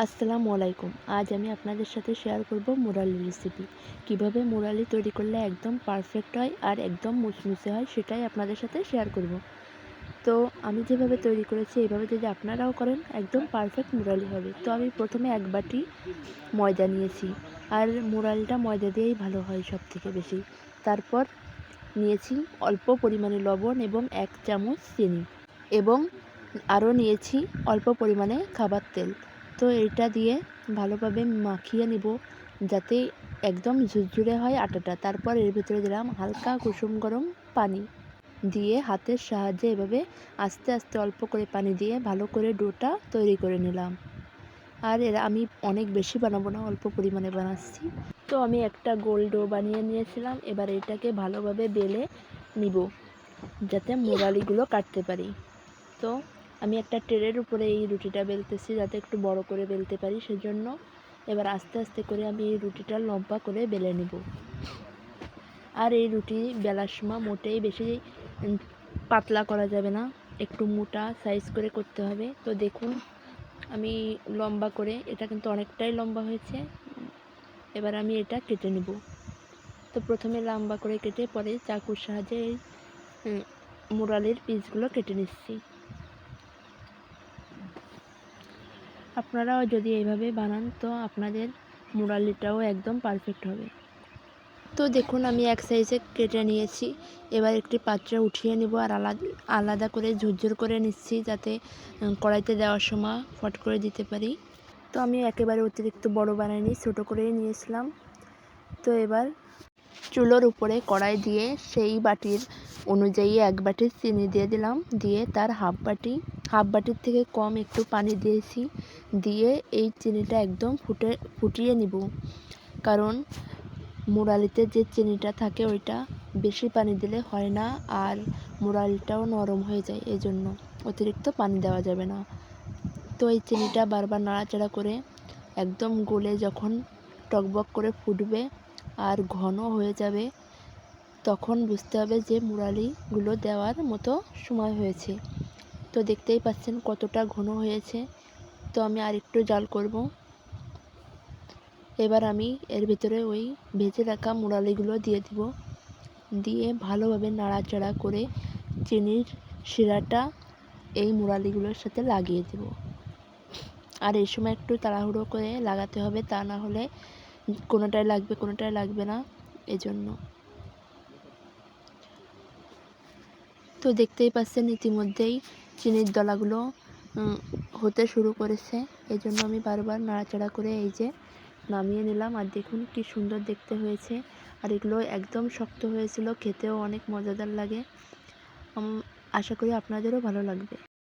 আসসালামু আলাইকুম। আজ আমি আপনাদের সাথে শেয়ার করব মুরালি রেসিপি। কিভাবে মুরালি তৈরি করলে একদম পারফেক্ট হয় আর একদম মুচমুচে হয় সেটাই আপনাদের সাথে শেয়ার করব। তো আমি যেভাবে তৈরি করেছি এভাবে যদি আপনারাও করেন একদম পারফেক্ট মুরালি হবে। তো আমি প্রথমে 1 বাটি ময়দা নিয়েছি। আর মুরালিটা ময়দা দিয়েই ভালো হয় সবথেকে বেশি। তারপর নিয়েছি অল্প পরিমাণে লবণ এবং 1 চামচ চিনি এবং আরও নিয়েছি অল্প পরিমাণে খাবার তেল। তো এটা দিয়ে ভালোভাবে মাখিয়ে নিব যাতে একদম ঝুরঝুরে হয় আটাটা। তারপর এর ভিতরে দিলাম হালকা কুসুম গরম পানি দিয়ে হাতের সাহায্যে এভাবে আস্তে আস্তে অল্প করে পানি দিয়ে ভালো করে ডোটা তৈরি করে নিলাম। আর আমি অনেক বেশি বানাবো না, অল্প পরিমাণে বানাচ্ছি। তো আমি একটা গোল ডো বানিয়ে নিয়েছিলাম। এবার এটাকে ভালোভাবে বেলে নিব যাতে মুরালিগুলো কাটতে পারি। তো আমি একটা ট্রের উপরে এই রুটিটা বেলতেছি যাতে একটু বড় করে বেলতে পারি সেজন্য। এবার আস্তে আস্তে করে আমি এই রুটিটা লম্বা করে বেলে নেব। আর এই রুটি বেলার সময় মোটেই বেশি পাতলা করা যাবে না, একটু মোটা সাইজ করে করতে হবে। তো দেখুন আমি লম্বা করে, এটা কিন্তু অনেকটাই লম্বা হয়েছে। এবার আমি এটা কেটে নেব। তো প্রথমে লম্বা করে কেটে পরে চাকুর সাহায্যে এই মুরালির পিসগুলো কেটে নিচ্ছি। আপনারাও যদি এইভাবে বানান তো আপনাদের মুরালিটাও একদম পারফেক্ট হবে। তো দেখুন আমি এক সাইজে কেটে নিয়েছি। এবার একটি পাত্রে উঠিয়ে নেব আর আলাদা করে ঝুরঝুর করে নিচ্ছি যাতে কড়াইতে দেওয়ার সময় ফট করে দিতে পারি। তো আমি একেবারে অতিরিক্ত বড় বানাইনি, ছোটো করেই নিয়েছিলাম। তো এবার চুলোর উপরে কড়াই দিয়ে সেই বাটির অনুযায়ী 1 বাটি চিনি দিয়ে দিলাম, দিয়ে তার হাফ বাটির থেকে কম একটু পানি দিয়েছি। দিয়ে এই চিনিটা একদম ফুটিয়ে নিব, কারণ মুরালিতে যে চিনিটা থাকে ওইটা বেশি পানি দিলে হয় না আর মুরালিটাও নরম হয়ে যায়, এজন্য অতিরিক্ত পানি দেওয়া যাবে না। তো এই চিনিটা বারবার নাড়াচাড়া করে একদম গলে যখন টকবক করে ফুটবে আর ঘন হয়ে যাবে তখন বুঝতে হবে যে মুরালিগুলো দেওয়ার মতো সময় হয়েছে। তো দেখতেই পাচ্ছেন কতটা ঘন হয়েছে। তো আমি আরেকটু জাল করব। এবার আমি এর ভিতরে ওই ভেজে রাখা মুরালিগুলো দিয়ে দিব, দিয়ে ভালোভাবে নাড়াচাড়া করে চিনির শিরাটা এই মুরালিগুলোর সাথে লাগিয়ে দেব। আর এই সময় একটু তাড়াহুড়ো করে লাগাতে হবে, তা না হলে কোনোটায় লাগবে না, এজন্য। তো দেখতেই পাচ্ছেন ইতিমধ্যেই চিনির দলাগুলো হতে শুরু করেছে, এজন্য আমি বারবার নাড়াচাড়া করে এই যে নামিয়ে নিলাম। আর দেখুন কি সুন্দর দেখতে হয়েছে। আর এগুলো একদম শক্ত হয়েছিল, খেতেও অনেক মজাদার লাগে। আশা করি আপনাদেরও ভালো লাগবে।